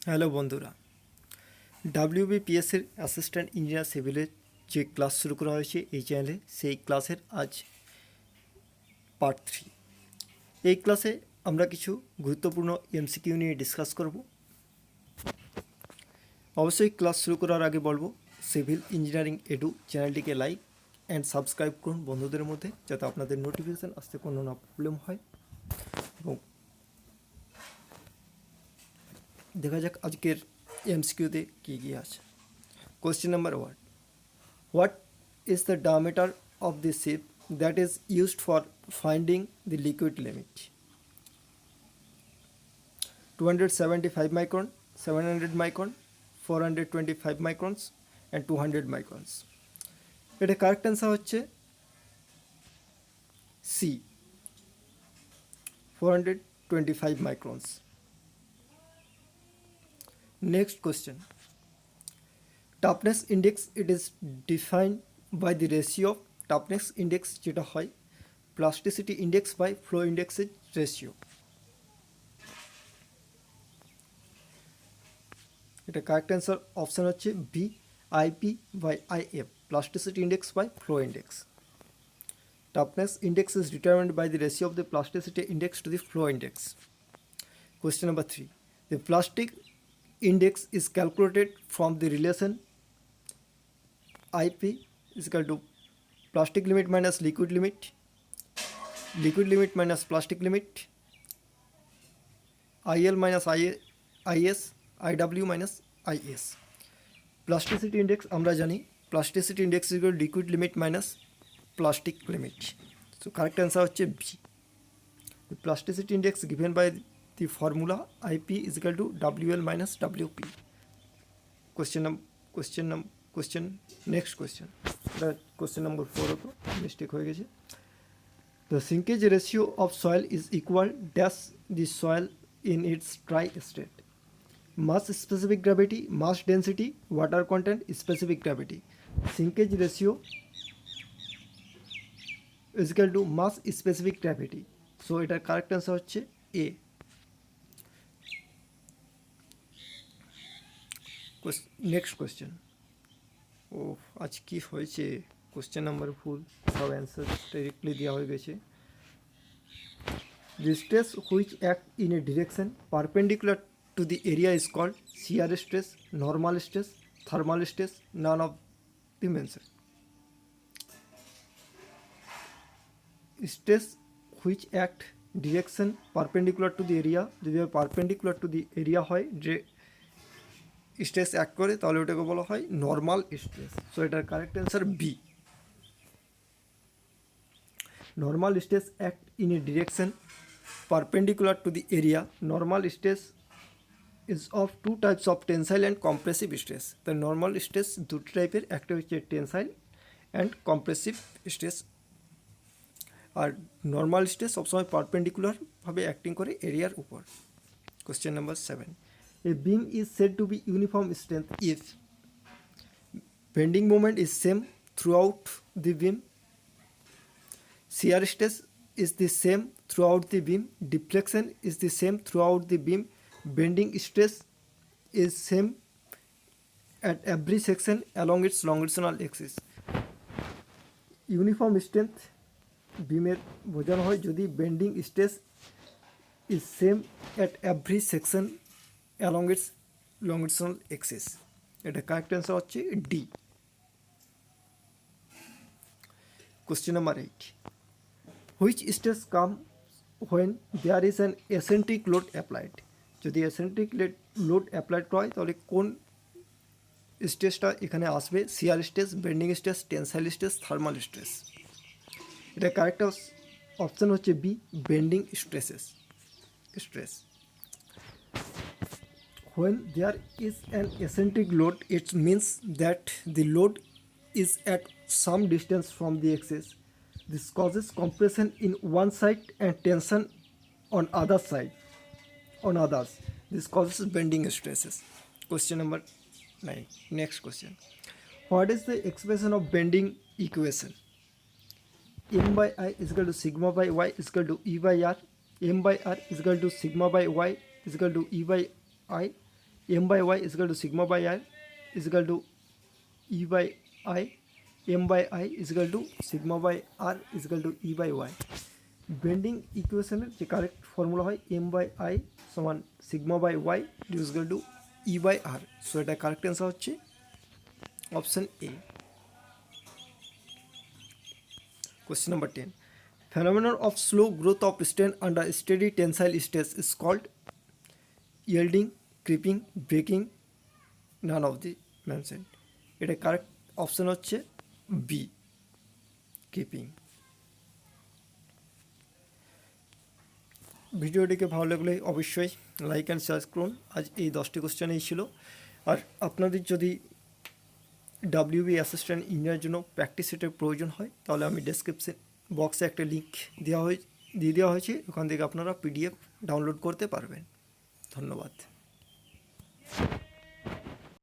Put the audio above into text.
Hello বন্ধুরা, ডাব্লিউবিপিএসের assistant engineer সিভিলের যে class শুরু করা হয়েছে এই চ্যানেলে, সেই ক্লাসের আজ পার্ট 3। এই ক্লাসে আমরা কিছু গুরুত্বপূর্ণ এমসিকিউ নিয়ে ডিসকাস করব। অবশ্যই ক্লাস শুরু করার আগে বলবো, সিভিল ইঞ্জিনিয়ারিং এডু চ্যানেলটিকে লাইক অ্যান্ড সাবস্ক্রাইব করুন বন্ধুদের মধ্যে, যাতে আপনাদের নোটিফিকেশান আসতে কোনো না প্রবলেম হয়। এবং দেখা যাক আজকের এমসিকিউতে কী কী আছে। Question number 1, what is the diameter of the ship that is used for finding the liquid limit? 275 micron, 700 micron, 425 microns and 200 microns. এটা কারেক্ট অ্যান্সার হচ্ছে C, 425 microns. Next question. Toughness index, it is defined by the ratio of toughness index যেটা হয় plasticity index by flow index এর ratio. এটা correct answer option হচ্ছে B, IP by IF, plasticity index by flow index. Toughness index is determined by the ratio of the plasticity index to the flow index. Question number 3. The plastic index is calculated from the relation IP is equal to plastic limit minus liquid limit minus plastic limit, IL minus IS, IW minus IS. Plasticity index আমরা জানি, plasticity index is equal liquid limit minus plastic limit. So correct answer হচ্ছে B. Plasticity index given by the formula IP is equal to WL minus WP. Question next question, question number 4 হতো, mistake হয়ে গেছে। The shrinkage ratio of soil is equal dash the soil in its dry state. Mass specific gravity, mass density, water content, specific gravity. Shrinkage ratio is equal to mass specific gravity. So এটার correct answer হচ্ছে এ। Next question. ও আজ কি হয়েছে, question number ভুল, সব answer directly দেওয়া হয়ে গেছে। The stress which act in a direction perpendicular to the area is called shear stress, normal stress, thermal stress, none of the mentioned. Stress which act direction perpendicular to the area, যদি perpendicular to the area হয়, যে stress act করে, তাহলে ওটাকে বলা হয় normal stress. So এটার correct answer B. Normal stress act in a direction perpendicular to the area. Normal stress is of two types of tensile and compressive stress. The normal stress দুটো টাইপের, একটা হচ্ছে টেনসাইল অ্যান্ড কম্প্রেসিভ স্ট্রেস। আর normal stress সবসময় পারপেন্ডিকুলারভাবে acting করে এরিয়ার উপর। Question number 7. A beam is said to be uniform strength if bending moment is same throughout the beam, shear stress is the same throughout the beam, deflection is the same throughout the beam, bending stress is same at every section along its longitudinal axis. Uniform strength বিমের বোঝানো হয় যদি bending stress is same at every section along its longitudinal axis. এটা correct answer হচ্ছে D. Question number 8. Which stress comes when there is an eccentric load applied? যদি eccentric load applied হয় তাহলে কোন স্ট্রেসটা এখানে আসবে? Shear stress, bending stress, tensile stress, thermal stress. এটা কারেক্ট অপশান হচ্ছে B, bending stress. When there is an eccentric load, it means that the load is at some distance from the axis. This causes compression in one side and tension on others. This causes bending stresses. Question number 9. Next question. What is the expression of bending equation? M by I is equal to sigma by y is equal to E by R. M by R is equal to sigma by y is equal to E by I. m by y is equal to sigma by r is equal to e by I, m by I is equal to sigma by r is equal to e by y. Bending ইকুয়েশনের যে correct formula হয় m by I সমান sigma by y is equal to E by R. So এটা correct answer হচ্ছে option A. Question number 10. Phenomenon of slow growth of strain under steady tensile stress is called yielding, creeping, breaking, none of the mentioned. এটা correct option হচ্ছে B, creeping. ভিডিওটিকে ভালো লাগলে অবশ্যই like and share করুন। আজ এই 10টি কোশ্চেনই ছিল। আর আপনাদের যদি ডাব্লিউবি অ্যাসিস্ট্যান্ট ইঞ্জিনিয়ারের জন্য প্র্যাকটিস সেটের প্রয়োজন হয় তাহলে আমি ডেসক্রিপশন বক্সে একটা লিঙ্ক দিয়ে দেওয়া হয়েছে, ওখান থেকে আপনারা পিডিএফ ডাউনলোড করতে পারবেন। ধন্যবাদ।